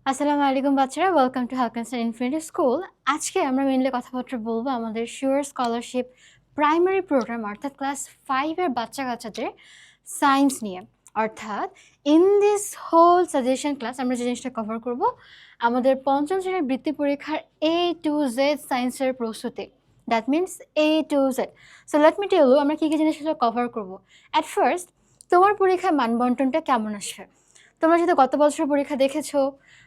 আসসালামু আলাইকুম বাচ্চারা, ওয়েলকাম টু হালকানস্টার ইনফিনিটি স্কুল। আজকে আমরা মেইনলি কথাবার্তা বলবো আমাদের শিওর স্কলারশিপ প্রাইমারি প্রোগ্রাম অর্থাৎ ক্লাস 5-এর বাচ্চা-কাচ্চাদের সায়েন্স নিয়ে। অর্থাৎ in this whole suggestion class আমরা যে জিনিসটা কভার করব আমাদের পঞ্চম শ্রেণীর বৃত্তি পরীক্ষার A to Z সায়েন্সের প্রস্তুতি। That means A to Z। So let me tell you আমরা কী কী জিনিসগুলো কভার করব। অ্যাট ফার্স্ট তোমার পরীক্ষার মানবন্টনটা কেমন আসবে। তোমরা যদি গত বছরের পরীক্ষা দেখেছো,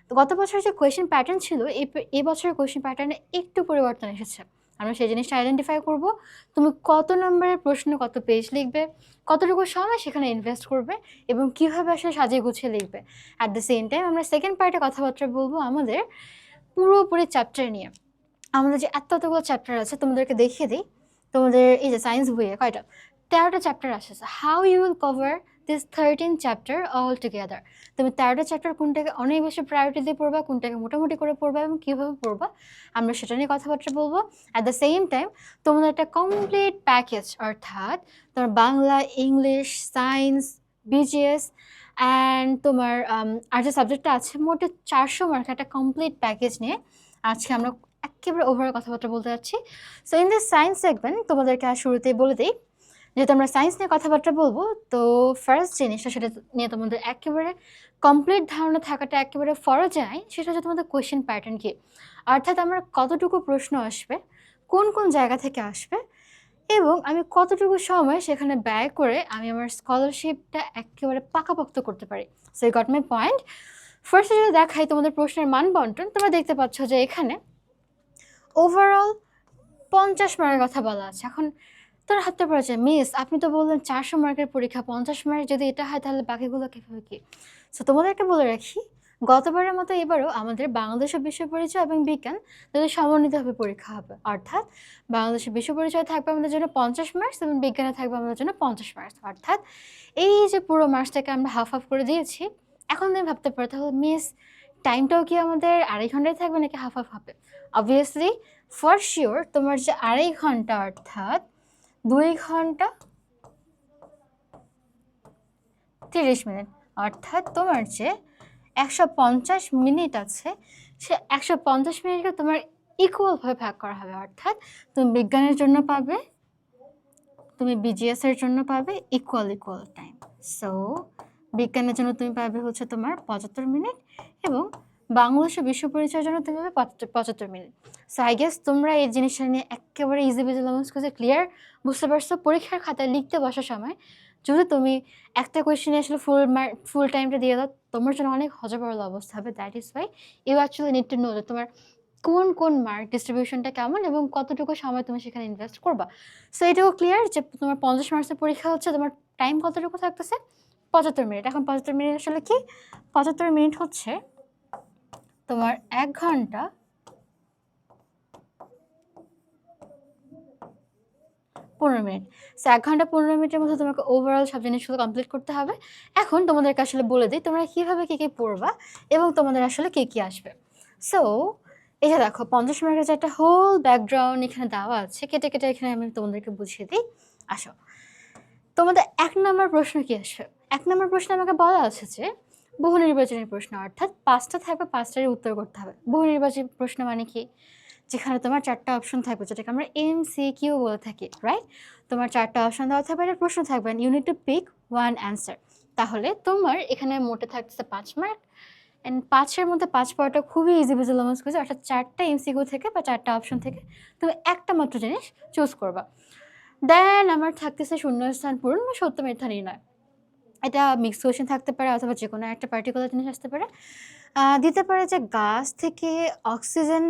তো গত বছরের যে কোয়েশ্চেন প্যাটার্ন ছিল এই বছরের কোয়েশ্চেন প্যাটার্নে একটু পরিবর্তন এসেছে। আমরা সেই জিনিসটা আইডেন্টিফাই করব। তুমি কত নম্বরের প্রশ্ন কত পেজ লিখবে, কতটুকু সময় সেখানে ইনভেস্ট করবে এবং কীভাবে আসলে সাজিয়ে গুছিয়ে লিখবে। অ্যাট দ্য সেম টাইম আমরা সেকেন্ড পার্টে কথাবার্তা বলবো আমাদের পুরোপুরি চ্যাপ্টার নিয়ে। আমাদের যে এতগুলো চ্যাপ্টার আছে তোমাদেরকে দেখিয়ে দিই। তোমাদের এই যে সায়েন্স বইয়ে কয়টা 13টা চ্যাপ্টার আসে। How you will cover this 13 chapter all together. তুমি 13টা চ্যাপ্টার কোনটাকে অনেক বেশি প্রায়োরিটি দিয়ে পড়বা, কোনটাকে মোটামুটি করে পড়বা এবং কীভাবে পড়বা আমরা সেটা নিয়ে কথাবার্তা বলবো। অ্যাট দ্য সেম টাইম তোমাদের একটা কমপ্লিট প্যাকেজ অর্থাৎ তোমার Bangla, English, science, BGS and তোমার আর যে সাবজেক্টটা আছে মোটে 400 মার্কের একটা কমপ্লিট প্যাকেজ নিয়ে আজকে আমরা একেবারে ওভারঅল কথাবার্তা বলতে যাচ্ছি। So in this science segment তোমাদেরকে শুরুতেই বলে দিই, যেহেতু আমরা সায়েন্স নিয়ে কথাবার্তা বলবো তো ফার্স্ট জিনিসটা সেটা নিয়ে তোমাদের একেবারে কমপ্লিট ধারণা থাকাটা একেবারে ফরজ আইন, সেটা হচ্ছে তোমাদের কোয়েশ্চেন প্যাটার্ন কি, অর্থাৎ আমার কতটুকু প্রশ্ন আসবে, কোন কোন জায়গা থেকে আসবে এবং আমি কতটুকু সময় সেখানে ব্যয় করে আমি আমার স্কলারশিপটা একেবারে পাকাপোক্ত করতে পারি। So you got my point. ফার্স্টে যদি দেখাই তোমাদের প্রশ্নের মান বন্টন, তোমরা দেখতে পাচ্ছ যে এখানে ওভারঅল 50 মার্কের কথা বলা আছে। এখন তোর হাতে পড়েছে মিস, আপনি তো বললেন 400 মার্কের পরীক্ষা, 50 মার্ক যদি এটা হয় তাহলে বাকিগুলো কীভাবে কী। সো তোমাদেরকে বলে রাখি, গতবারের মতো এবারও আমাদের বাংলাদেশের বিষয় পরিচয় এবং বিজ্ঞান তাদের সমন্বিতভাবে পরীক্ষা হবে। অর্থাৎ বাংলাদেশের বিশ্ব পরিচয় থাকবে আমাদের জন্য 50 মার্কস এবং বিজ্ঞানে থাকবে আমাদের জন্য 50 মার্কস। অর্থাৎ এই যে পুরো মার্কসটাকে আমরা হাফ হাফ করে দিয়েছি। এখন তুমি ভাবতে পারো তাহলে মিস টাইমটাও কি আমাদের 2.5 ঘন্টায় থাকবে নাকি হাফ হাফ হবে। অবভিয়াসলি ফর শিওর তোমার যে 2.5 ঘন্টা অর্থাৎ 2 ঘন্টা 30 মিনিট, অর্থাৎ তোমার যে 150 মিনিট আছে সে 150 মিনিটকে তোমার ইকুয়ালভাবে ভাগ করা হবে। অর্থাৎ তুমি বিজ্ঞানের জন্য পাবে, তুমি বিজিএস এর জন্য পাবে ইকুয়াল টাইম। সো বিজ্ঞানের জন্য তুমি পাবে হচ্ছে তোমার 75 মিনিট এবং বাংলাদেশের বিশ্ব পরিচয়ের জন্য তুমি পাবে 75 মিনিট। সো আই গেস তোমরা এই জিনিসটা নিয়ে একেবারে ইজি বিজি ক্লিয়ার বুঝতে পারছো। পরীক্ষার খাতায় লিখতে বসার সময় যদি তুমি একটা কোয়েশ্চেনে আসলে ফুল টাইমটা দিয়ে দাও তোমার জন্য অনেক হজবরল অবস্থা হবে। That is why you actually need to know যে তোমার কোন কোন মার্ক ডিস্ট্রিবিউশনটা কেমন এবং কতটুকু সময় তুমি সেখানে ইনভেস্ট করবা। সো এটাও ক্লিয়ার যে তোমার 50 মার্কসের পরীক্ষা হচ্ছে, তোমার টাইম কতটুকু থাকতেছে 75 মিনিট। এখন 75 মিনিট আসলে কি, 75 মিনিট হচ্ছে তোমার 1 ঘন্টা 15 মিনিট। সো 1 ঘন্টা 15 মিনিটের মধ্যে তোমাকে ওভারঅল সব জিনিসগুলো কমপ্লিট করতে হবে। এখন তোমাদেরকে আসলে বলে দিই তোমরা কীভাবে কী কী পড়বা এবং তোমাদের আসলে কী কী আসবে। সো এই যে দেখো 50 মার্কের যে একটা হোল ব্যাকগ্রাউন্ড এখানে দেওয়া আছে, কেটে কেটে এখানে আমি তোমাদেরকে বুঝিয়ে দিই। আসো, তোমাদের 1 নম্বর প্রশ্ন কি আসবে। 1 নম্বর প্রশ্ন আমাকে বলা আছে যে বহু নির্বাচনী প্রশ্ন, অর্থাৎ 5টা থাকবে, 5টারই উত্তর করতে হবে। বহু নির্বাচনী প্রশ্ন মানে কি, যেখানে তোমার 4টা অপশন থাকবে, যেটাকে আমরা MCQ বলে থাকি, রাইট। তোমার 4টা অপশন দেওয়া থাকবে, একটা প্রশ্ন থাকবে, you need to pick one answer. তাহলে তোমার এখানে মোটে থাকতেছে 5 মার্ক অ্যান্ড 5-এর মধ্যে 5 পাওয়াটা খুবই ইজি ভিজুয়ালাইজ করছে। অর্থাৎ 4টা MCQ থেকে বা 4টা অপশন থেকে তুমি একটা মাত্র জিনিস চুজ করবা। দেন আমার থাকতেছে শূন্যস্থান পূরণ বা সত্য মিথ্যা নির্ণয়। এটা মিক্স কোয়েশ্চেন থাকতে পারে অথবা যে কোনো একটা পার্টিকুলার জিনিস আসতে পারে। দিতে পারে যে গাছ থেকে অক্সিজেন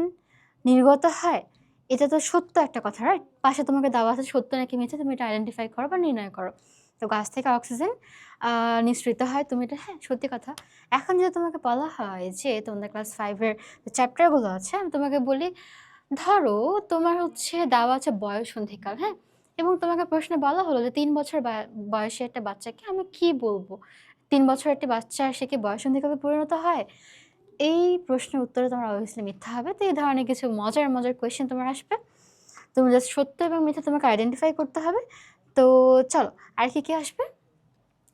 নির্গত হয়, এটা তো সত্য একটা কথা, রাইট। পাশে তোমাকে দেওয়া আছে সত্য নাকি মিথ্যা, তুমি এটা আইডেন্টিফাই করো বা নির্ণয় করো। তো গাছ থেকে অক্সিজেন নিঃসৃত হয়, তুমি এটা হ্যাঁ সত্যি কথা। এখন যদি তোমাকে বলা হয় যে তোমাদের ক্লাস 5-এর যে চ্যাপ্টারগুলো আছে আমি তোমাকে বলি, ধরো তোমার হচ্ছে দেওয়া আছে বয়ঃসন্ধিকাল, হ্যাঁ, এবং তোমাকে প্রশ্নে বলা হলো যে 3 বছর বয়সী একটা বাচ্চাকে আমি কি বলবো, 3 বছরের একটি বাচ্চা সে কি বয়ঃসন্ধিকালে পরিণত হয়। এই প্রশ্নের উত্তরে তোমার অবভিয়াসলি মিথ্যা হবে। তো এই ধরনের কিছু মজার মজার কোয়েশ্চেন তোমার আসবে, তুমি জাস্ট সত্য এবং মিথ্যা তোমাকে আইডেন্টিফাই করতে হবে। তো চলো আর কি আসবে।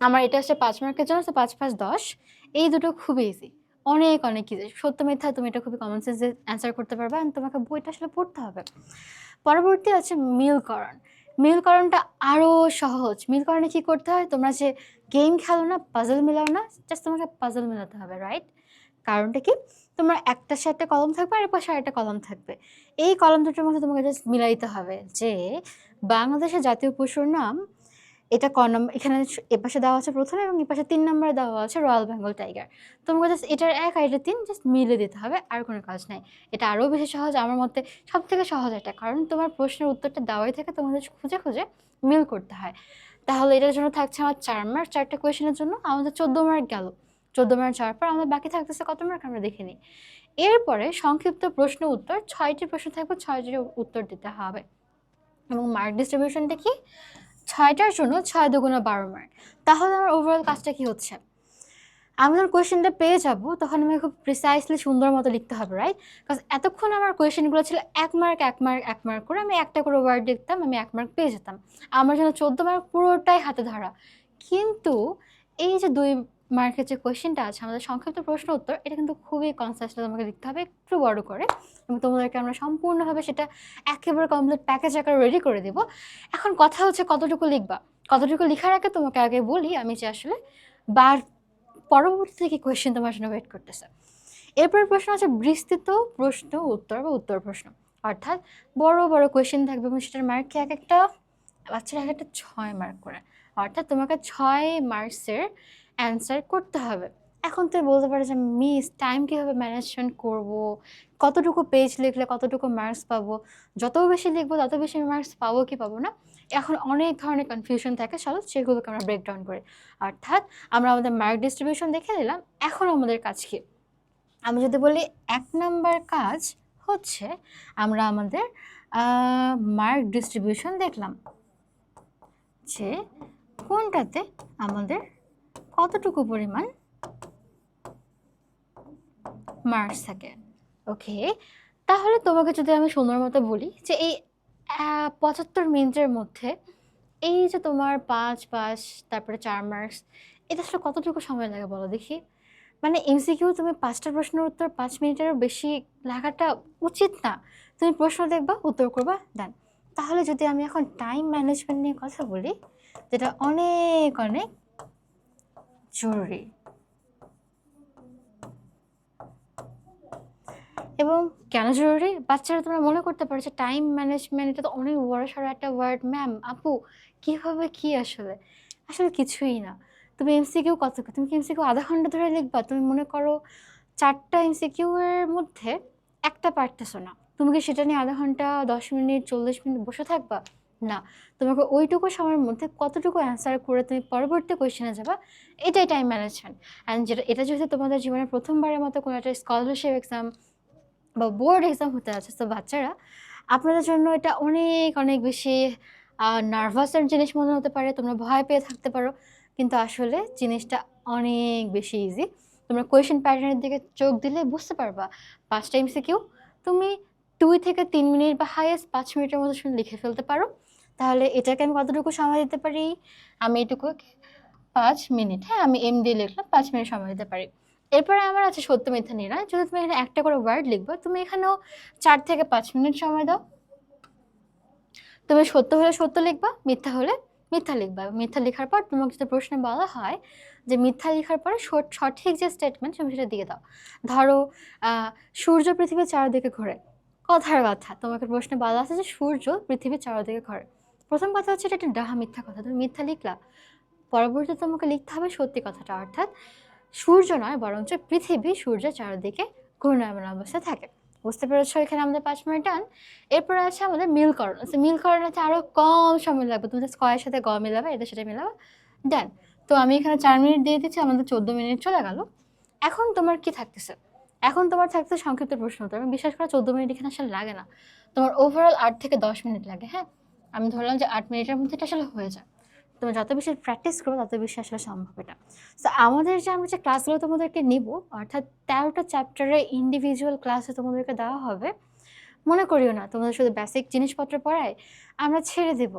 আমার এটা আসছে 5 মার্কের জন্য, তো 5 × 5 = 10। এই দুটো খুবই ইজি। অনেক অনেক ইজি। সত্য মিথ্যা তুমি এটা খুবই কমন সেন্সে অ্যান্সার করতে পারবা অ্যান্ড তোমাকে বইটা আসলে পড়তে হবে। পরবর্তী আছে মিলকরণ। মিলকরণটা আরও সহজ। মিলকরণে কি করতে হয়? তোমরা যে গেম খেলো না, পাজল মেলাও না, জাস্ট তোমাকে পাজল মেলাতে হবে, রাইট? কারণটা কি? তোমার একটার সাথে একটা কলম থাকবে আর এপাশে আরেকটা কলম থাকবে। এই কলম দুটোর মধ্যে তোমাকে জাস্ট মিলাইতে হবে যে বাংলাদেশের জাতীয় পশুর নাম এটা ক নাম্বার, এখানে এপাশে দেওয়া আছে ১ম এবং এপাশে ৩ নাম্বারে দেওয়া আছে রয়্যাল বেঙ্গল টাইগার। তোমাকে জাস্ট এটার ১ আর এটার ৩ জাস্ট মিলিয়ে দিতে হবে, আর কোনো কাজ নাই। এটা আরও বেশি সহজ আমার মতে, সবথেকে সহজ এটা। কারণ তোমার প্রশ্নের উত্তরটা দেওয়াই থেকে তোমাদের খুঁজে, খুঁজে মিল করতে হয়। তাহলে এটার জন্য থাকছে আমার ৪ মার্ক, ৪টা কোয়েশনের জন্য আমাদের ১৪ মার্ক গেল। ১৪ মার্ক যাওয়ার পর আমাদের বাকি থাকতেছে কত মার্ক আমরা দেখে নিই। এরপরে সংক্ষিপ্ত প্রশ্ন উত্তর ৬টি প্রশ্ন থাকবে, ৬টির উত্তর দিতে হবে। এবং মার্ক ডিস্ট্রিবিউশনটা কি? ৬টার জন্য ৬ দুগুণে ১২ মার্ক। তাহলে আমার ওভারঅল কাজটা কি হচ্ছে? আমি যখন কোয়েশ্চেনটা পেয়ে যাব তখন আমি খুব প্রিসাইসলি সুন্দর মতো লিখতে হবে, রাইট? বিকজ এতক্ষণ আমার কোয়েশ্চেনগুলো ছিল ১ মার্ক ১ মার্ক ১ মার্ক করে, আমি একটা করে ওয়ার্ড লিখতাম, আমি ১ মার্ক পেয়ে যেতাম। আমার জন্য ১৪ মার্ক পুরোটাই হাতে ধরা। কিন্তু এই যে ২ মার্কের যে কোয়েশ্চেনটা আছে আমাদের সংক্ষিপ্ত প্রশ্ন উত্তর, এটা কিন্তু খুবই কনসাসলি তোমাকে লিখতে হবে, একটু বড় করে, এবং তোমাদেরকে আমরা সম্পূর্ণভাবে সেটা একেবারে কমপ্লিট প্যাকেজ আকারে রেডি করে দেবো। এখন কথা হচ্ছে কতটুকু লিখবা। কতটুকু লিখার আগে তোমাকে আগে বলি আমি যে আসলে পরবর্তীতে কি কোয়েশ্চেন তোমার জন্য ওয়েট করতেছে। এরপরের প্রশ্ন হচ্ছে বিস্তৃত প্রশ্ন উত্তর বা উত্তর প্রশ্ন, অর্থাৎ বড় বড় কোয়েশ্চেন থাকবে এবং সেটার মার্ক এক একটা বাচ্চারা এক একটা ৬ মার্ক করে, অর্থাৎ তোমাকে ৬ মার্কসের অ্যান্সার করতে হবে। এখন তুই বলতে পারো যে মিস টাইম কীভাবে ম্যানেজমেন্ট করব, কতটুকু পেজ লিখলে কতটুকু মার্কস পাবো, যত বেশি লিখবো তত বেশি মার্কস পাবো কি পাবো না, এখন অনেক ধরনের কনফিউশন থাকে। চলো সেগুলোকে আমরা ব্রেকডাউন করি। অর্থাৎ আমরা আমাদের মার্ক ডিস্ট্রিবিউশন দেখে নিলাম, এখন আমাদের কাজ কি? আমি যদি বলি ১ নাম্বার কাজ হচ্ছে আমরা আমাদের মার্ক ডিস্ট্রিবিউশন দেখলাম যে কোনটাতে আমাদের কতটুকু পরিমাণ মার্কস থাকে। ওকে, তাহলে তোমাকে যদি আমি সুন্দর মতো বলি যে এই ৭৫ মিনিটের মধ্যে এই যে তোমার ৫ ৫ তারপরে ৪ মার্কস, এটা আসলে কতটুকু সময় লাগে বলো দেখি? মানে এমসিকিউ তুমি ৫টা প্রশ্নের উত্তর ৫ মিনিটেরও বেশি লাগাটা উচিত না। তুমি প্রশ্ন দেখবা, উত্তর করবা, দেন। তাহলে যদি আমি এখন টাইম ম্যানেজমেন্ট নিয়ে কথা বলি, যেটা অনেক অনেক জরুরি এবং কেন জরুরি? বাচ্চারা তোমরা মনে করতে পারো যে টাইম ম্যানেজমেন্ট এটা তো অনেক বড়সড় একটা ওয়ার্ড, ম্যাম আপু কীভাবে কি আসলে? আসলে কিছুই না। তুমি এমসিকিউ তুমি কি এমসিকিউ আধা ঘন্টা ধরে লিখবা? তুমি মনে করো ৪টা এমসিকিউ এর মধ্যে একটা পারতেছো না, তুমি কি সেটা নিয়ে আধা ঘন্টা ১০ মিনিট ৪০ মিনিট বসে থাকবা? না। তোমাকে ওইটুকু সময়ের মধ্যে কতটুকু অ্যান্সার করে তুমি পরবর্তী কোয়েশ্চেনে যাবা, এটাই টাইম ম্যানেজমেন্ট। অ্যান্ড এটা যেহেতু তোমাদের জীবনের প্রথমবারের মতো কোনো একটা স্কলারশিপ এক্সাম বা বোর্ড এক্সাম হতে আছে, তো বাচ্চারা আপনাদের জন্য এটা অনেক অনেক বেশি নার্ভাসের জিনিস মনে হতে পারে, তোমরা ভয় পেয়ে থাকতে পারো, কিন্তু আসলে জিনিসটা অনেক বেশি ইজি। তোমরা কোয়েশ্চেন প্যাটার্নের দিকে চোখ দিলে বুঝতে পারবা ৫টা এমসিকিউ তুমি ২ থেকে ৩ মিনিট বা হাইয়েস্ট ৫ মিনিটের মধ্যে শুনে লিখে ফেলতে পারো। তাহলে এটাকে আমি কতটুকু সময় দিতে পারি? আমি এটুকু ৫ মিনিট, হ্যাঁ আমি এম দিয়ে লিখলাম, ৫ মিনিট সময় দিতে পারি। এরপরে আমার আছে সত্য মিথ্যা নির্ণয়। যদি তুমি এখানে একটা করে ওয়ার্ড লিখবে, তুমি এখানেও ৪ থেকে ৫ মিনিট সময় দাও। তুমি সত্য হলে সত্য লিখবা, মিথ্যা হলে মিথ্যা লিখবা। মিথ্যা লেখার পর তোমাকে যদি প্রশ্নে বলা হয় যে মিথ্যা লেখার পরে সঠিক যে স্টেটমেন্ট তুমি সেটা দিয়ে দাও। ধরো সূর্য পৃথিবীর চারদিকে ঘোরে, কথার কথা তোমাকে প্রশ্নে বলা আছে যে সূর্য পৃথিবীর চারদিকে ঘোরে। প্রথম কথা হচ্ছে এটা একটা ডাহা মিথ্যা কথা, তুমি মিথ্যা লিখলা। পরবর্তীতে তোমাকে লিখতে হবে সত্যি কথাটা, অর্থাৎ সূর্য নয় বরঞ্চ পৃথিবী সূর্যের চারদিকে ঘূর্ণায়মান অবস্থায় থাকে। বুঝতে পেরেছো এখানে আমাদের ৫ মিনিট ডান। এরপরে আছে আমাদের মিলকরণ। মিলকরণে আরও কম সময় লাগবে, তুমি জাস্ট কয়ের সাথে গ মিলাবে, এটা সেটা মিলাবে, ডান। তো আমি এখানে ৪ মিনিট দিয়ে দিচ্ছি, আমাদের ১৪ মিনিট চলে গেল। এখন তোমার কি থাকতেছে? এখন তোমার থাকতেছে সংক্ষিপ্ত প্রশ্ন উত্তর। আমি বিশ্বাস করা ১৪ মিনিট এখানে আসলে লাগে না, তোমার ওভারঅল ৮ থেকে ১০ মিনিট লাগে। হ্যাঁ, আমি ধরলাম যে ৮ মিনিটের মধ্যে এটা আসলে হয়ে যায়। তুমি যত বেশি প্র্যাকটিস করবে তত বেশি আসলে সম্ভব এটা। সো আমরা যে ক্লাসগুলো তোমাদেরকে নিব, অর্থাৎ ১৩টা চ্যাপ্টারে ইন্ডিভিজুয়াল ক্লাসে তোমাদেরকে দেওয়া হবে। মনে করিও না তোমাদের শুধু বেসিক জিনিসপত্র পড়ায় আমরা ছেড়ে দেব,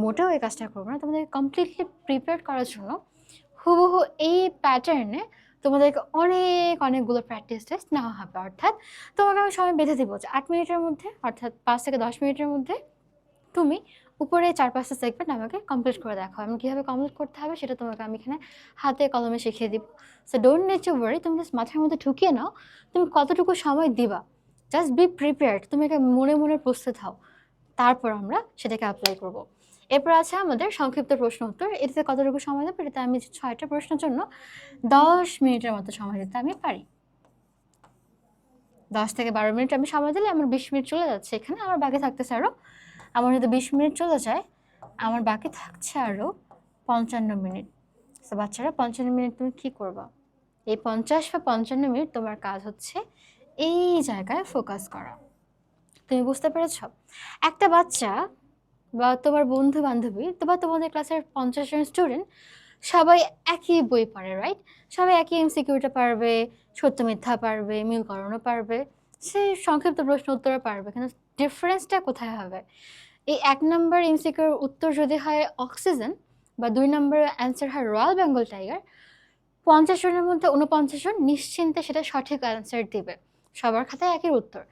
মোটেও এই কাজটা করবো না। তোমাদের কমপ্লিটলি প্রিপেয়ার করার জন্য হুবহু এই প্যাটার্নে তোমাদেরকে অনেকগুলো প্র্যাকটিস টেস্ট নেওয়া হবে। অর্থাৎ তোমাকে আমি সময় বেঁধে দিব যে 8 মিনিটের মধ্যে, অর্থাৎ 5 থেকে 10 মিনিটের মধ্যে তুমি উপরে 4-5টা সেগমেন্ট আমাকে কমপ্লিট করে দেখাও। আমি কীভাবে কমপ্লিট করতে হবে সেটা তোমাকে আমি এখানে হাতে কলমে শিখিয়ে দিব। So don't need to worry, তুমি জাস্ট মাথার মধ্যে ঢুকিয়ে নাও তুমি কতটুকু সময় দিবা। জাস্ট বি প্রিপেয়ার্ড, তুমি এটা মনে প্রস্তুত হও, তারপর আমরা সেটাকে অ্যাপ্লাই করব। এরপর আছে আমাদের সংক্ষিপ্ত প্রশ্ন উত্তর। এটাতে কতটুকু সময় দেবো? এটাতে আমি 6টা প্রশ্নের জন্য 10 মিনিটের মতো সময় দিতে আমি পারি। 10 থেকে 12 মিনিট আমি সময় দিলে আমার 20 মিনিট চলে যাচ্ছে, এখানে আমার বাকি থাকতেছে আরও, আমার যদি 20 মিনিট চলে যায় আমার বাকি থাকছে আরও 55 মিনিট। তো বাচ্চারা 55 মিনিট তুমি কী করবা? এই 50 বা 55 মিনিট তোমার কাজ হচ্ছে এই জায়গায় ফোকাস করা। তুমি বুঝতে পেরেছ? একটা বাচ্চা বা তোমার বন্ধু বান্ধবী বা তোমাদের ক্লাসের 50 জন স্টুডেন্ট সবাই একই বই পড়ে, রাইট? সবাই একই এমসিকিউটা পারবে, সত্য মিথ্যা পারবে, মিলকরণও পারবে, সে সংক্ষিপ্ত প্রশ্ন উত্তরও পারবে, কিন্তু ডিফারেন্সটা কোথায় হবে? এই 1 নম্বর এমসিকিউর উত্তর যদি হয় অক্সিজেন বা 2 নম্বরের অ্যান্সার হয় রয়্যাল বেঙ্গল টাইগার, 50 জনের মধ্যে 49 জন নিশ্চিন্তে সেটা সঠিক অ্যান্সার দেবে, সবার খাতায় একই উত্তর।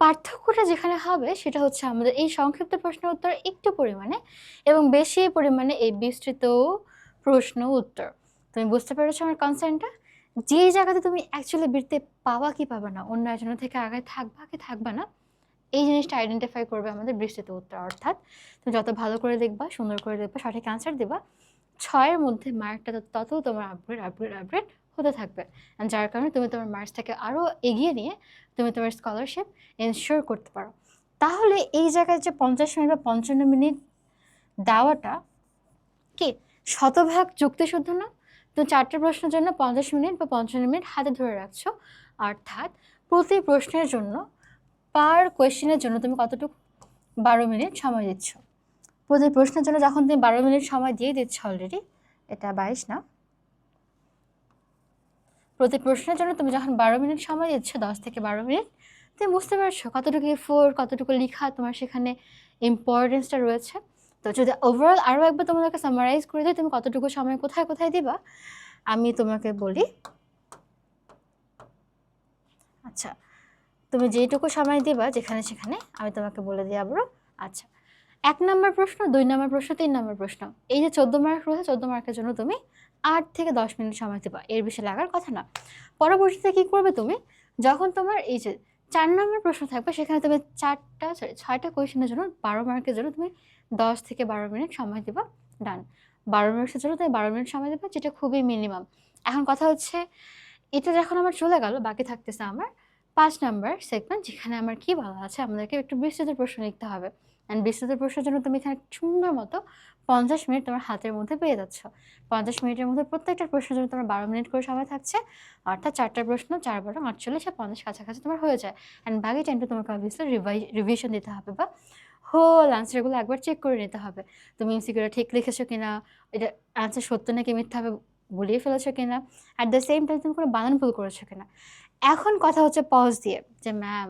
পার্থক্যটা যেখানে হবে সেটা হচ্ছে আমাদের এই সংক্ষিপ্ত প্রশ্ন উত্তর একটু পরিমাণে এবং বেশি পরিমাণে এই বিস্তৃত প্রশ্ন উত্তর। তুমি বুঝতে পেরেছো আমার কনসার্নটা? যেই জায়গাতে তুমি অ্যাকচুয়ালি বৃত্তে পাবা কি পাবা না, অন্য একজনের থেকে আগে থাকবা কি থাকবা না, এই জিনিসটা আইডেন্টিফাই করবে আমাদের বিস্তৃত উত্তর। অর্থাৎ তুমি যত ভালো করে দেখবা, সুন্দর করে দেখবা, সঠিক অ্যান্সার দেবা, 6-এর মধ্যে মার্কটা তত তোমার আপগ্রেড হতে থাকবে। যার কারণে তুমি তোমার মার্কস থেকে আরও এগিয়ে নিয়ে তুমি তোমার স্কলারশিপ এনশিওর করতে পারো। তাহলে এই জায়গায় যে 50 মিনিট বা 55 মিনিট দেওয়াটা কি শতভাগ যুক্তিশুদ্ধ না? তো 4টে প্রশ্নের জন্য 50 মিনিট বা 55 মিনিট হাতে ধরে রাখছো, অর্থাৎ প্রতি প্রশ্নের জন্য পার কোয়েশ্চেনের জন্য তুমি কতটুকু 12 মিনিট সময় দিচ্ছ। প্রতি প্রশ্নের জন্য যখন তুমি 12 মিনিট সময় দিয়ে দিচ্ছ অলরেডি, এটা 22 না, প্রতি প্রশ্নের জন্য তুমি যখন 12 মিনিট সময় দিচ্ছ, 10 থেকে 12 মিনিট, তুমি বুঝতে পারছো কতটুকু এফোর্ট, কতটুকু লেখা তোমার সেখানে ইম্পর্টেন্সটা রয়েছে। তো যদি ওভারঅল আরও একবার তোমাদেরকে সামারাইজ করে দিই তুমি কতটুকু সময় কোথায় কোথায় দিবা, আমি তোমাকে বলি। আচ্ছা, তুমি যেইটুকু সময় দিবা যেখানে সেখানে আমি তোমাকে বলে দিই আবারও। আচ্ছা, 1 নম্বর প্রশ্ন, 2 নম্বর প্রশ্ন, 3 নম্বর প্রশ্ন, এই যে 14 মার্ক রয়েছে, 14 মার্কের জন্য তুমি 8 থেকে 10 মিনিট সময় দেবা, এর বেশি লাগার কথা না। পরবর্তীতে কী করবে তুমি, যখন তোমার এই যে 4 নম্বর প্রশ্ন থাকবে সেখানে তুমি 6টা কোয়েশনের জন্য 12 মার্কের জন্য তুমি 10 থেকে 12 মিনিট সময় দেবা। ডান, 12 মিনিটের জন্য তুমি 12 মিনিট সময় দেবা, যেটা খুবই মিনিমাম। এখন কথা হচ্ছে এটা যখন আমার চলে গেল, বাকি থাকতেছে আমার 5 নম্বর সেগমেন্ট, যেখানে আমার কি বলা আছে, আমাদেরকে একটু বিস্তৃত প্রশ্ন লিখতে হবে। অ্যান্ড বিস্তৃত প্রশ্নের জন্য তুমি এখানে সুন্দর মতো 50 মিনিট তোমার হাতের মধ্যে পেয়ে যাচ্ছ। 50 মিনিটের মধ্যে প্রত্যেকটা প্রশ্নের জন্য তোমার 12 মিনিট করে সময় থাকছে, অর্থাৎ 4টা প্রশ্ন 4 12 48 আর 50 কাছাকাছি তোমার হয়ে যায়। অ্যান্ড বাকি টাইমটা তোমাকে অবভিয়াসলি রিভিশন দিতে হবে বা হোল অ্যান্সারগুলো একবার চেক করে নিতে হবে। তুমি এমসিকিউটা ঠিক লিখেছো কিনা, এটা অ্যান্সার সত্য নাকি মিথ্যা হবে বলিয়ে ফেলেছো কিনা, অ্যাট দ্য সেম টাইম তুমি কোনো বানান ভুল করেছো কিনা। এখন কথা হচ্ছে পজ দিয়ে যে ম্যাম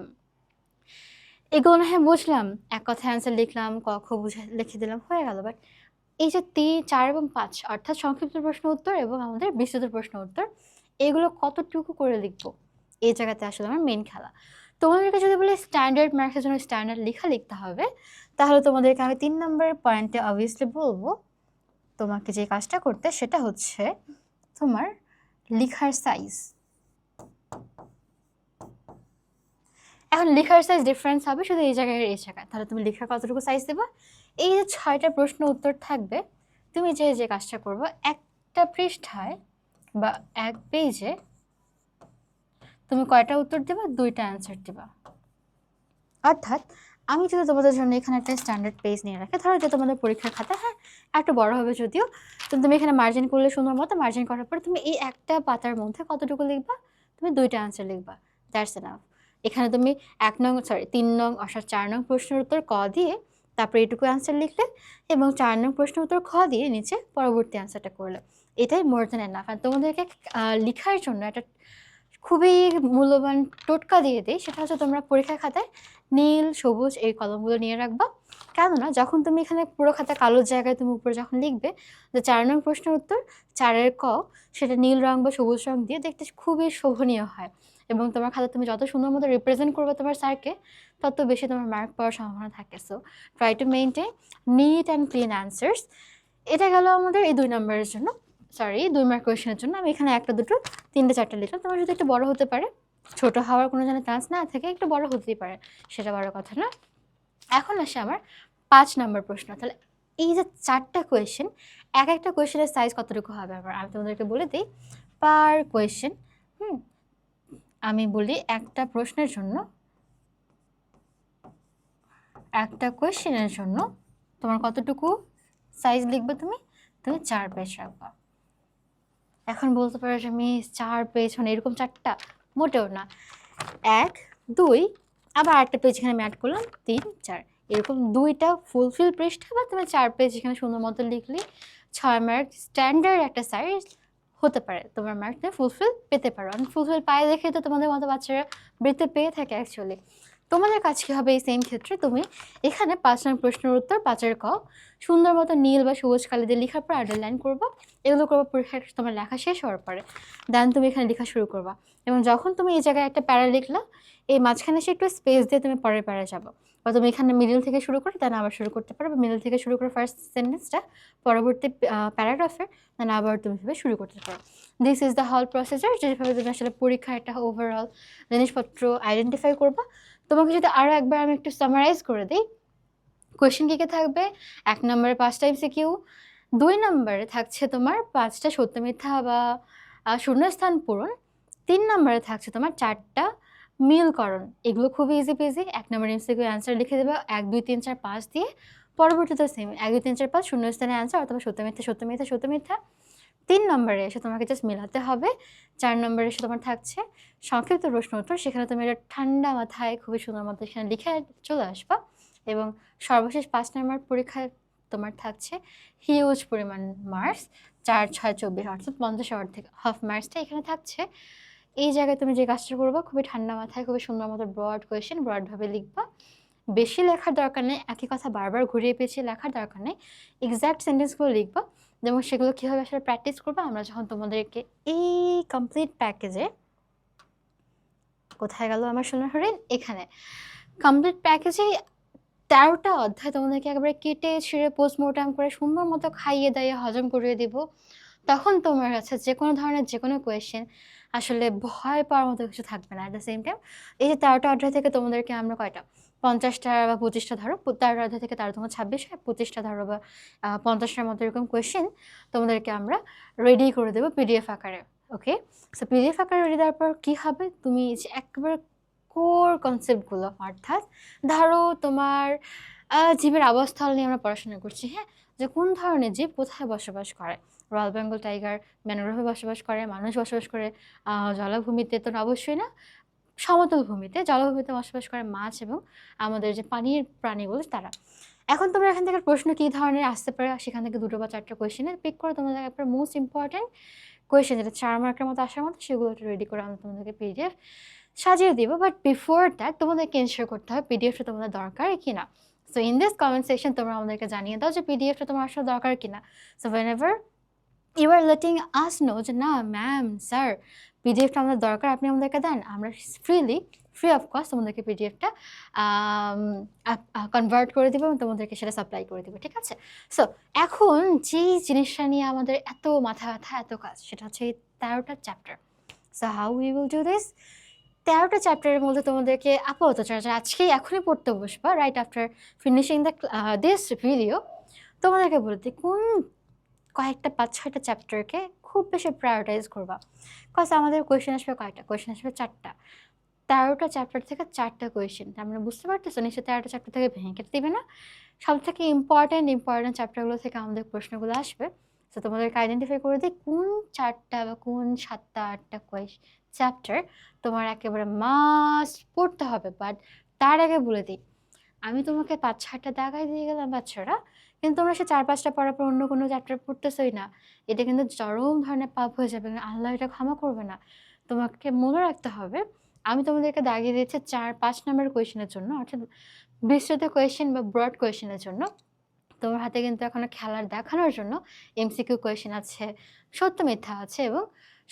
এগুলো না হয় বুঝলাম, এক কথায় অ্যান্সার লিখলাম, ক খ বুঝে লিখে দিলাম, হয়ে গেল, বাট এই যে 3, 4 এবং 5 অর্থাৎ সংক্ষিপ্ত প্রশ্ন উত্তর এবং আমাদের বিস্তৃত প্রশ্ন উত্তর, এগুলো কতটুকু করে লিখবো, এই জায়গাতে আসলে আমার মেন খেলা। তোমাদেরকে যদি বলে স্ট্যান্ডার্ড মার্কসের জন্য স্ট্যান্ডার্ড লেখা লিখতে হবে, তাহলে তোমাদেরকে আমি 3 নম্বরের পয়েন্টে অবভিয়াসলি বলবো তোমাকে যে কাজটা করতে, সেটা হচ্ছে তোমার লেখার সাইজ। এখন লেখার সাইজ ডিফারেন্স হবে শুধু এই জায়গায় এই জায়গায়, তাহলে তুমি লেখার কতটুকু সাইজ দেবা, এই যে 6টা প্রশ্ন উত্তর থাকবে, তুমি যে কাজটা করবো, একটা পৃষ্ঠায় বা এক পেজে তুমি কয়টা উত্তর দেবা, 2টা অ্যান্সার দেবা। অর্থাৎ আমি যদি তোমাদের জন্য এখানে একটা স্ট্যান্ডার্ড পেজ নিয়ে রাখি, ধরো যে তোমাদের পরীক্ষার খাতা, হ্যাঁ একটু বড় হবে যদিও, তুমি এখানে মার্জিন করলে সুন্দর মতো মার্জিন করার পরে তুমি এই একটা পাতার মধ্যে কতটুকু লিখবা, তুমি 2টা অ্যান্সার লিখবা, দ্যাটস এনাফ। এখানে তুমি 3 নং অর্থাৎ 4 নং প্রশ্নের উত্তর ক দিয়ে তারপরে এটুকু অ্যান্সার লিখলে এবং 4 নং প্রশ্নের উত্তর খ দিয়ে নিচে পরবর্তী অ্যান্সারটা করলে, এটাই মোর দ্যান এনাফ। আর তোমাদেরকে লেখার জন্য একটা খুবই মূল্যবান টোটকা দিয়ে দিই, সেটা হচ্ছে তোমরা পরীক্ষার খাতায় নীল সবুজ এই কলমগুলো নিয়ে রাখবা। কেননা যখন তুমি এখানে পুরো খাতা কালোর জায়গায় তুমি উপরে যখন লিখবে যে 4 নং প্রশ্নের উত্তর 4-এর ক, সেটা নীল রং বা সবুজ রং দিয়ে দেখতে খুবই শোভনীয় হয়, এবং তোমার খাতা তুমি যত সুন্দর মতো রিপ্রেজেন্ট করবে তোমার স্যারকে, তত বেশি তোমার মার্ক পাওয়ার সম্ভাবনা থাকে। So try to maintain neat and clean answers. এটা গেল আমাদের এই 2 নম্বরের জন্য, সরি 2 মার্ক কোয়েশনের জন্য। আমি এখানে একটা দুটো 3টে 4টে লিখলাম, তোমার যদি একটু বড় হতে পারে, ছোট হওয়ার কোনো যেন চান্স না থাকে, একটু বড় হতেই পারে, সেটা বড় কথা না। এখন আসে আমার 5 নম্বর প্রশ্ন। তাহলে এই যে 4টা কোয়েশ্চেন, এক একটা কোয়েশ্চেনের সাইজ কতটুকু হবে আবার আমি তোমাদেরকে বলে দিই। পার কোয়েশ্চেন, আমি বলি একটা প্রশ্নের জন্য, একটা কোয়েশ্চেনের জন্য তোমার কতটুকু সাইজ লিখবে, তুমি 4 পেজ রাখবা। এখন বলতে পারো যে আমি 4 পেজ মানে এরকম 4টা, মোটেও না। 1 2 আবার একটা পেজ এখানে আমি অ্যাড করলাম, 3 4, এরকম 2টা ফুলফিল পৃষ্ঠা বা তুমি 4 পেজ এখানে সুন্দর মতো লিখলে 6 মার্ক স্ট্যান্ডার্ড একটা সাইজ হতে পারে, তোমার মার্ক তুমি ফুলফিল পেতে পারো। আমি ফুলফিল পায়ে দেখে তো তোমাদের মতো বাচ্চারা বৃত্তি পেয়ে থাকে অ্যাকচুয়ালি। তোমাদের কাজ কী হবে, এই সেম ক্ষেত্রে তুমি এখানে 5 নং প্রশ্নের উত্তর 5-এর ক সুন্দর মতো নীল বা সবুজ কালি দিয়ে লেখার পর আন্ডারলাইন করবা। এগুলো করবো পরীক্ষায় তোমার লেখা শেষ হওয়ার পরে, দেন তুমি এখানে লেখা শুরু করবা। এবং যখন তুমি এই জায়গায় একটা প্যারা লিখলা, এই মাঝখানে সে একটু স্পেস দিয়ে তুমি পরের প্যারা যাবো, বা তুমি এখানে মিডল থেকে শুরু করে দেন আবার শুরু করতে পারো, বা মিডল থেকে শুরু করে ফার্স্ট সেন্টেন্সটা পরবর্তী প্যারাগ্রাফের দেন আবার তুমি ভাবে শুরু করতে পারো। This is the hall processor, যেভাবে তুমি আসলে পরীক্ষার একটা ওভারঅল জিনিসপত্র আইডেন্টিফাই করবা। তোমাকে যদি আরও একবার আমি একটু সামারাইজ করে দিই, কোয়েশ্চেন কী কী থাকবে। 1 নম্বরে 5টা এমসিকিউ, 2 নম্বরে থাকছে তোমার 5টা সত্য মিথ্যা বা শূন্যস্থান পূরণ, 3 নম্বরে থাকছে তোমার 4টা মিলকরণ। এগুলো খুবই ইজি পেজি। 1 নম্বর এমসিকিউ অ্যান্সার লিখে দেবে 1 2 3 4 5 দিয়ে, পরবর্তীতে সেম 1 2 3 4 5 শূন্যস্থানে অ্যান্সার অথবা সত্য মিথ্যা সত্য মিথ্যা সত্য মিথ্যা। 3 নম্বরে এসে তোমাকে জাস্ট মেলাতে হবে। 4 নম্বরে এসে তোমার থাকছে সংক্ষিপ্ত প্রশ্ন উত্তর, সেখানে তুমি এটা ঠান্ডা মাথায় খুবই সুন্দর মতো এখানে লিখে চলে আসবা। এবং সর্বশেষ 5 নম্বর পরীক্ষায় তোমার থাকছে হিউজ পরিমাণ মার্কস, 4 6 24 অর্থাৎ 50 অর্ধেক হাফ মার্কসটা এখানে থাকছে। এই জায়গায় তুমি যে কাজটা করবা, খুবই ঠান্ডা মাথায় খুবই সুন্দর মতো ব্রড কোয়েশ্চেন ব্রডভাবে লিখবা। বেশি লেখার দরকার নেই, একই কথা বারবার ঘুরিয়ে পেঁচিয়ে লেখার দরকার নেই, এক্স্যাক্ট সেন্টেন্সগুলো লিখবা। যেমন সেগুলো কীভাবে আসলে প্র্যাকটিস করবা, আমরা যখন তোমাদেরকে এই কমপ্লিট প্যাকেজে, কোথায় গেল আমার সোনার হরিণ, এখানে কমপ্লিট প্যাকেজে 13টা অধ্যায় তোমাদেরকে একেবারে কেটে ছিঁড়ে পোস্টমর্টম করে সুন্দর মতো খাইয়ে দাইয়ে হজম করিয়ে দিব, তখন তোমার কাছে যে কোনো ধরনের যে কোনো কোয়েশ্চেন আসলে ভয় পাওয়ার মতো কিছু থাকবে না। অ্যাট দ্য সেম টাইম এই যে 13টা অধ্যায় থেকে তোমাদেরকে আমরা কয়টা 50টা বা 25টা ধরো, 13টা অধ্যায় থেকে 13 তোমার 26 হয়, 25টা ধরো বা 50টার মতো এরকম কোয়েশ্চেন তোমাদেরকে আমরা রেডি করে দেবো পিডিএফ আকারে। ওকে, সো পিডিএফ আকারে রেডি দেওয়ার পর কী হবে, তুমি যে একবারে কোর কনসেপ্টগুলো, অর্থাৎ ধরো তোমার জীবের আবাসস্থল নিয়ে আমরা পড়াশোনা করছি, হ্যাঁ, যে কোন ধরনের জীব কোথায় বসবাস করে। রয়্যাল বেঙ্গল টাইগার ম্যানগ্রোভে বসবাস করে, মানুষ বসবাস করে জলাভূমিতে, তো অবশ্যই না, সমতল ভূমিতে, জলাভূমিতে বসবাস করে মাছ এবং আমাদের যে পানির প্রাণীগুলো তারা। এখন তোমরা এখান থেকে প্রশ্ন কী ধরনের আসতে পারে, সেখান থেকে 2টো বা 4টা কোয়েশ্চেনে পিক করে তোমাদের একবার মোস্ট ইম্পর্ট্যান্ট কোয়েশ্চেন যেটা 4 মার্কের মতো আসার মতো, সেগুলো একটু রেডি করে আমরা তোমাদেরকে পিডিএফ সাজিয়ে দিব। বাট বিফোর দ্যাট তোমাদেরকে এনশিওর করতে হবে পিডিএফটা তোমাদের দরকার কিনা। So in this comment section তোমরা আমাদেরকে জানিয়ে দাও যে পিডিএফটা তোমার আসলে দরকার কিনা। So whenever you are letting us know যে না ম্যাম স্যার পিডিএফটা আমাদের দরকার, আপনি আমাদেরকে দেন, আমরা ফ্রি অফ কস্ট তোমাদেরকে পিডিএফটা কনভার্ট করে দেবো এবং তোমাদেরকে সেটা সাপ্লাই করে দেবো, ঠিক আছে। সো এখন যেই জিনিসটা নিয়ে আমাদের এত মাথা ব্যথা এত কাজ, সেটা হচ্ছে এই 13টা chapter. So how we will do this, 13টা চ্যাপ্টারের মধ্যে তোমাদেরকে আপাতত যারা আজকেই এখনই পড়তে বসবা right after finishing this video, তোমাদেরকে বলতে কোন কয়েকটা 5-6টা চ্যাপ্টারকে খুব বেশি প্রায়োরিটাইজ করবা। কজ আমাদের কোয়েশ্চেন আসবে কয়টা, কোয়েশ্চেন আসবে 4টা, 13টা চ্যাপ্টার থেকে 4টা কোয়েশ্চেন, তার মানে বুঝতে পারতেছো নিশ্চয়ই 13টা চ্যাপ্টার থেকে ভেঙে কেটে দিবে না। সব থেকে ইম্পর্ট্যান্ট চ্যাপ্টারগুলো থেকে আমাদের প্রশ্নগুলো আসবে। সো তোমাদেরকে আইডেন্টিফাই করে দিই কোন 4টা বা কোন 7টা 8টা চ্যাপ্টার তোমার একেবারে মাস্ট পড়তে হবে। বাট তার আগে বলে দিই, আমি তোমাকে 5-6টা দাগাই দিয়ে গেলাম বাচ্চারা, কিন্তু তোমরা সে 4-5টা পড়ার পর অন্য কোনো চ্যাপ্টার পড়তেছই না, এটা কিন্তু চরম ধরনের পাপ হয়ে যাবে, আল্লাহ এটা ক্ষমা করবে না। তোমাকে মনে রাখতে হবে আমি তোমাদেরকে দাগিয়ে দিয়েছি 4-5 নাম্বার কোয়েশ্চেনের জন্য, অর্থাৎ বিস্তৃত কোয়েশ্চেন বা ব্রড কোয়েশ্চেনের জন্য। তোমার হাতে কিন্তু এখনো খেলার দেখানোর জন্য এমসিকিউ কোয়েশ্চেন আছে, সত্য মিথ্যা আছে এবং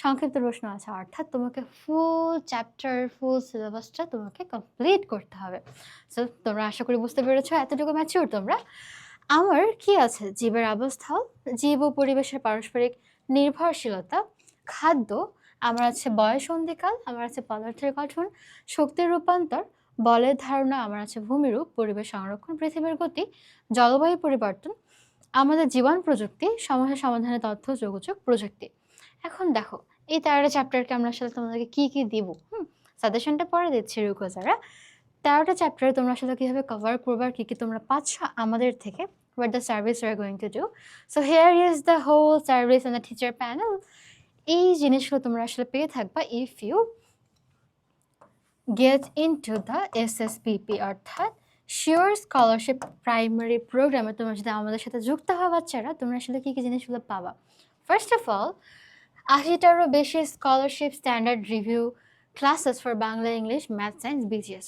সংক্ষিপ্ত প্রশ্ন আছে, অর্থাৎ তোমাকে ফুল চ্যাপ্টার ফুল সিলেবাসটা তোমাকে কমপ্লিট করতে হবে। সো তোমরা আশা করি বুঝতে পেরেছো, এতটুকু ম্যাচিউর তোমরা। আমার কি আছে? জীবের অবস্থা, জীব ও পরিবেশের পারস্পরিক নির্ভরশীলতা, খাদ্য, আমার আছে বয়ঃসন্ধিকাল, আমার আছে পদার্থের গঠন, শক্তির রূপান্তর, বলের ধারণা, আমার আছে ভূমিরূপ, পরিবেশ সংরক্ষণ, পৃথিবীর গতি, জলবায়ু পরিবর্তন, আমাদের জীবন প্রযুক্তি, সমস্যা সমাধানের তথ্য যোগাযোগ প্রযুক্তি। এখন দেখো এই 13টা চ্যাপ্টারকে আমরা আসলে তোমাদেরকে কি কি দিব, সাজেশনটা পরে দিচ্ছি রুকো যারা। 13টা চ্যাপ্টারে তোমরা আসলে কীভাবে কভার করবে আর কী কী তোমরা পাচ্ছ আমাদের থেকে, what the service we are going to do. So here is the whole service and the teacher panel. এই জিনিসগুলো তোমরা আসলে পেয়ে থাকবা if you get into the SSPP অর্থাৎ শিওর স্কলারশিপ প্রাইমারি প্রোগ্রামে তোমরা যদি আমাদের সাথে যুক্ত হওয়া বাচ্চারা, তোমরা আসলে কী কী জিনিসগুলো পাবা। ফার্স্ট অফ অল 80টারও বেশি scholarship standard review classes for Bangla, English, math, science, BGS.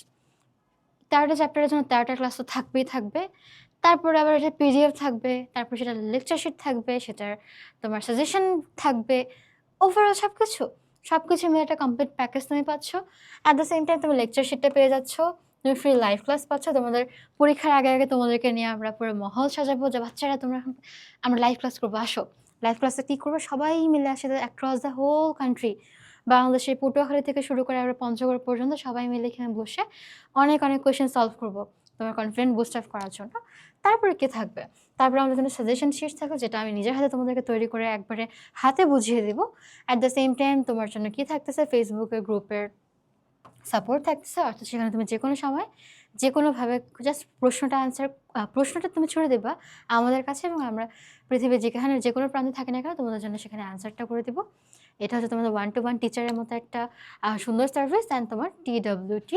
13টা চ্যাপ্টারের জন্য 13টা ক্লাস তো থাকবেই থাকবে, তারপরে আবার এটা পিডিএফ থাকবে, তারপর সেটা লেকচার শিট থাকবে, সেটার তোমার সাজেশন থাকবে, ওভারঅল সব কিছু মিলে একটা কমপ্লিট প্যাকেজ তুমি পাচ্ছ। অ্যাট দ্য সেম টাইম তুমি লেকচার শিটটা পেয়ে যাচ্ছ, তুমি ফ্রি লাইভ ক্লাস পাচ্ছ। তোমাদের পরীক্ষার আগে আগে তোমাদেরকে নিয়ে আমরা পুরো মহল সাজাবো যে বাচ্চারা তোমরা আমরা লাইভ ক্লাস করবো, আসো। লাইভ ক্লাসে কী করবো, সবাই মিলে আসে অ্যাক্রস দ্য হোল কান্ট্রি, বাংলাদেশের পটুয়াখালী থেকে শুরু করে আমরা পঞ্চগড় পর্যন্ত সবাই মিলে এখানে বসে অনেক কোয়েশ্চেন সলভ করবো তোমার কনফিডেন্ট বুস্ট আপ করার জন্য। তারপরে কি থাকবে, তারপরে আমাদের জন্য সাজেশন শিট থাকবে, যেটা আমি নিজের হাতে তোমাদেরকে তৈরি করে একবারে হাতে বুঝিয়ে দেবো। অ্যাট দ্য সেম টাইম তোমার জন্য কি থাকতেছে, ফেসবুকের গ্রুপের সাপোর্ট থাকতেছে, অর্থাৎ সেখানে তুমি যে কোনো সময় যে কোনোভাবে জাস্ট প্রশ্নটা তুমি ছুড়ে দেবা আমাদের কাছে, এবং আমরা পৃথিবীর যেখানে যে কোনো প্রান্তে থাকি না কেন তোমাদের জন্য সেখানে অ্যান্সারটা করে দেবো। এটা হচ্ছে তোমাদের 1-to-1 টিচারের মতো একটা সুন্দর সার্ভিস অ্যান্ড তোমার TWT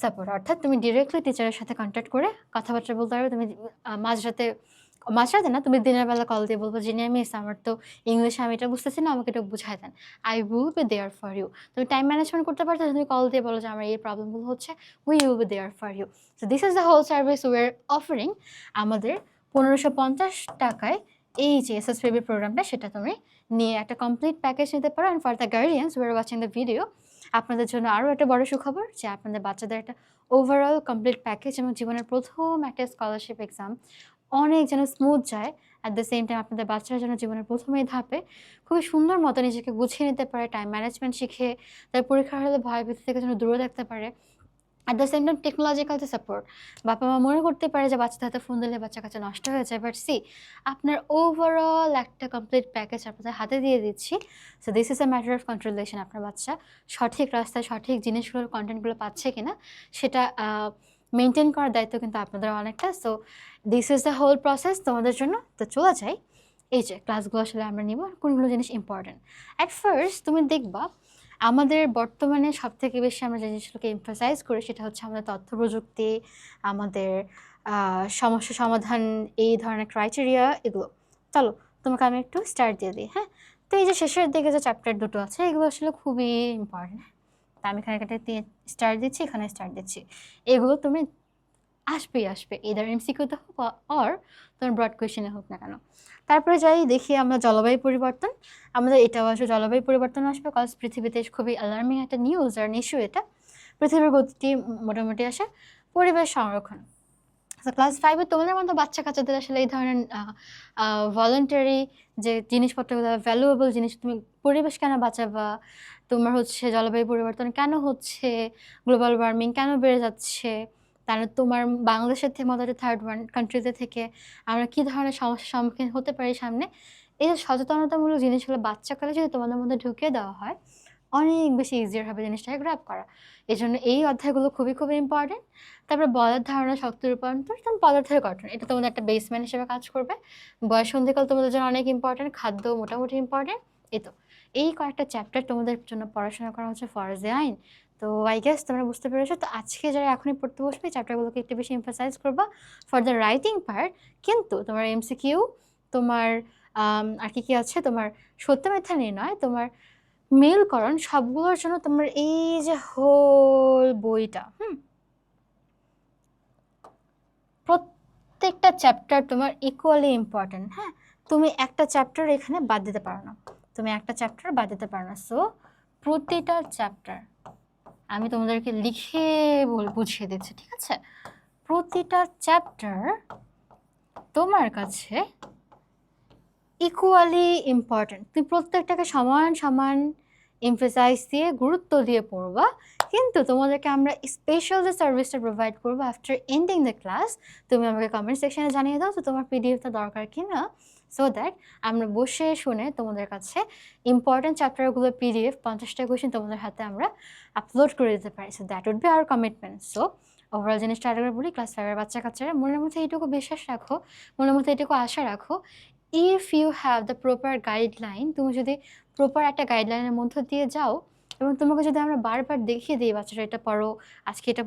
সাপোর্ট, অর্থাৎ তুমি ডিরেক্টলি টিচারের সাথে কন্ট্যাক্ট করে কথাবার্তা বলতে পারবে। তুমি মাঝরাতে না, তুমি দিনের বেলা কল দিয়ে বলবো যিনি মিস আমার তো ইংলিশে আমি এটা বুঝতেছি না, আমাকে এটা বুঝাই দেন, I will be there for you. তুমি টাইম ম্যানেজমেন্ট করতে পারছো, তুমি কল দিয়ে বলো যে আমার এই প্রবলেমগুলো হচ্ছে, we will be there for you. So this is the whole service we are offering. আমাদের 1550 টাকায় এই যে SSPB প্রোগ্রামটা, সেটা তুমি নিয়ে একটা কমপ্লিট প্যাকেজ নিতে পারো। And for the guardians we are watching the video, আপনাদের জন্য আরও একটা বড় সুখবর যে আপনাদের বাচ্চাদের একটা ওভারঅল কমপ্লিট প্যাকেজ এবং জীবনের প্রথম একটা স্কলারশিপ এক্সাম অনেক যেন স্মুথ যায়। অ্যাট দ্য সেম টাইম আপনাদের বাচ্চারা যেন জীবনের প্রথমেই ধাপে খুবই সুন্দর মতো নিজেকে গুছিয়ে নিতে পারে, টাইম ম্যানেজমেন্ট শিখে তার পরীক্ষা হলে ভয়ভীতি থেকে যেন দূরে থাকতে পারে। At the same time technological যে সাপোর্ট, বাবা মা মনে করতে পারে যে বাচ্চাদের হাতে ফোন দিলে বাচ্চা কাচ্চা নষ্ট হয়ে যায়, বাট আপনার ওভারঅল একটা কমপ্লিট প্যাকেজ আপনাদের হাতে দিয়ে দিচ্ছি। So this is a matter of controlation, আপনার বাচ্চা সঠিক রাস্তায় সঠিক জিনিসগুলোর কন্টেন্টগুলো পাচ্ছে কিনা সেটা মেনটেন করার দায়িত্ব কিন্তু আপনাদের অনেকটা। So this is the whole process তোমাদের জন্য। তো চলে যাই, এই যে ক্লাসগুলো আসলে আমরা নিব, কোনগুলো জিনিস ইম্পর্টেন্ট। অ্যাট ফার্স্ট তুমি দেখবা আমাদের বর্তমানে সবথেকে বেশি আমরা যে জিনিসগুলোকে এমফাসাইজ করি সেটা হচ্ছে আমাদের তথ্য প্রযুক্তি, আমাদের সমস্যা সমাধান, এই ধরনের ক্রাইটেরিয়া, এগুলো। চলো তোমাকে আমি একটু স্টার্ট দিয়ে দিই। হ্যাঁ, তো এই যে শেষের দিকে যে চ্যাপ্টার দুটো আছে এগুলো আসলে খুবই ইম্পর্টেন্ট। তা আমি এখানে একটা স্টার্ট দিচ্ছি, এখানে স্টার্ট দিচ্ছি। এগুলো তুমি আসবে এদার MCQতে হোক অর তোমার ব্রড কোয়েশনে হোক না কেন। তারপরে যাই দেখি আমরা জলবায়ু পরিবর্তন, আমাদের এটাও আসবে, জলবায়ু পরিবর্তন আসবে, কজ পৃথিবীতে খুবই অ্যালার্মিং একটা নিউজ আর ইস্যু এটা। পৃথিবীর গতিটি মোটামুটি আসে, পরিবেশ সংরক্ষণ। ক্লাস 5-এ তোমাদের মতো বাচ্চা কাচ্চাদের আসলে এই ধরনের ভলেন্টারি যে জিনিসপত্রগুলো, ভ্যালুয়েবল জিনিস, তুমি পরিবেশ কেন বাঁচাবা, তোমার হচ্ছে জলবায়ু পরিবর্তন কেন হচ্ছে, গ্লোবাল ওয়ার্মিং কেন বেড়ে যাচ্ছে, তাহলে তোমার বাংলাদেশের থেকে মতো থার্ড ওয়ার্ল্ড কান্ট্রিতে থেকে আমরা কী ধরনের সমস্যার সম্মুখীন হতে পারি সামনে, এই যে সচেতনতামূলক জিনিসগুলো বাচ্চাকালে যদি তোমাদের মধ্যে ঢুকিয়ে দেওয়া হয় অনেক বেশি ইজিয়ার হবে জিনিসটাকে গ্র্যাব করা। এই জন্য এই অধ্যায়গুলো খুবই ইম্পর্টেন্ট। তারপরে বলের ধারণা, শক্তি রূপান্তর, তখন পদার্থের গঠন, এটা তোমাদের একটা বেসমেন্ট হিসেবে কাজ করবে। বয়ঃসন্ধিকাল তোমাদের জন্য অনেক ইম্পর্টেন্ট, খাদ্য মোটামুটি ইম্পর্টেন্ট। এই কয়েকটা চ্যাপ্টার তোমাদের জন্য পড়াশোনা করা হচ্ছে ফরজে আইন। তো আই গেস তোমরা বুঝতে পেরেছো। তো আজকে যারা এখনই পড়তে বসবে চ্যাপ্টারগুলোকে একটু বেশি এমফাসাইজ করবা ফর দ্য রাইটিং পার্ট। কিন্তু তোমার MCQ, তোমার আর কি আছে, তোমার সত্য মিথ্যা নির্ণয়, তোমার মেলকরণ সবগুলোর জন্য তোমার এই যে হোল বইটা প্রত্যেকটা চ্যাপ্টার তোমার ইকুয়ালি ইম্পর্টেন্ট। হ্যাঁ, তুমি একটা চ্যাপ্টার এখানে বাদ দিতে পারো না, সো প্রতিটা চ্যাপ্টার আমি তোমাদেরকে লিখে বুঝিয়ে দিচ্ছি, ঠিক আছে? প্রতিটা চ্যাপ্টার তোমার কাছে ইকুয়ালি ইম্পর্টেন্ট। তুমি প্রত্যেকটাকে সমান সমান এমফেসাইজ দিয়ে গুরুত্ব দিয়ে পড়বা, কিন্তু তোমাদেরকে আমরা স্পেশাল যে সার্ভিসটা প্রোভাইড করবো আফটার এন্ডিং দ্য ক্লাস, তুমি আমাকে কমেন্ট সেকশনে জানিয়ে দাও তো তোমার পিডিএফটা দরকার কিনা, সো দ্যাট আমরা বসে শুনে তোমাদের কাছে ইম্পর্টেন্ট চ্যাপ্টারগুলোর পিডিএফ 50টা কোয়েশ্চেন তোমাদের হাতে আমরা আপলোড করে দিতে পারি। So that would be our commitment. So overall জিনিসটা আরেকবার বলি, ক্লাস 5-এর বাচ্চা কাচ্চারা মনের মধ্যে এইটুকু বিশ্বাস রাখো, মনের মধ্যে এইটুকু আশা রাখো, if you have the proper guideline, তুমি যদি প্রপার একটা গাইডলাইনের মধ্য দিয়ে যাও এবং তোমাকে যদি আমরা বারবার দেখিয়ে দিই বাচ্চারা এটা পড়ো, আজকে এটা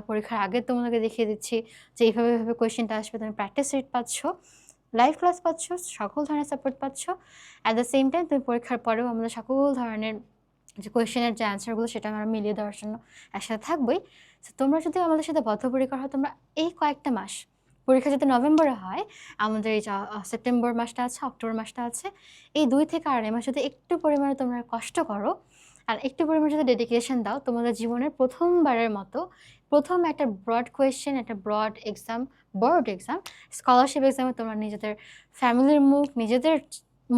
পরীক্ষার আগে তোমাদেরকে দেখিয়ে দিচ্ছি যে এইভাবে এইভাবে কোয়েশ্চেনটা আসবে, তুমি প্র্যাকটিস সেট পাচ্ছ, লাইভ ক্লাস পাচ্ছ, সকল ধরনের সাপোর্ট পাচ্ছ, অ্যাট দ্য সেম টাইম তুমি পরীক্ষার পরেও আমাদের সকল ধরনের যে কোয়েশ্চেনের যে অ্যান্সারগুলো সেটা আমরা মিলিয়ে দেওয়ার জন্য একসাথে থাকবোই। তো তোমরা যদি আমাদের সাথে বদ্ধপরিকর হয়, তোমরা এই কয়েকটা মাস, পরীক্ষা যদি নভেম্বরে হয়, আমাদের এই সেপ্টেম্বর মাসটা আছে, অক্টোবর মাসটা আছে, এই 2 থেকে 2.5 মাস যদি একটু পরিমাণে তোমরা কষ্ট করো আর একটু পরিমাণে যদি ডেডিকেশন দাও, তোমাদের জীবনের প্রথমবারের মতো প্রথম একটা ব্রড কোয়েশ্চেন, একটা broad exam, board exam, scholarship এক্সামে তোমরা নিজেদের ফ্যামিলির মুখ, নিজেদের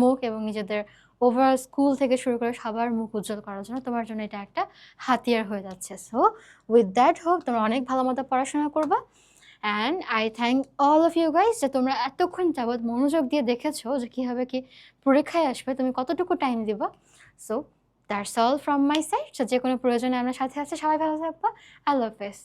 মুখ এবং নিজেদের ওভারঅল স্কুল থেকে শুরু করে সবার মুখ উজ্জ্বল করার জন্য তোমার জন্য এটা একটা হাতিয়ার হয়ে যাচ্ছে। সো উইথ দ্যাট হোপ তোমরা অনেক ভালো মতো পড়াশোনা করবা। And I thank all of you guys যে তোমরা এতক্ষণ যাবৎ মনোযোগ দিয়ে দেখেছো যে কীভাবে কি পরীক্ষায় আসবে, তুমি কতটুকু টাইম দিবা। So that's all from my side. So যে কোনো প্রয়োজনে আমরা সাথে আছি, সবাই ভালো থাকবা। আল্লাহ হাফেজ।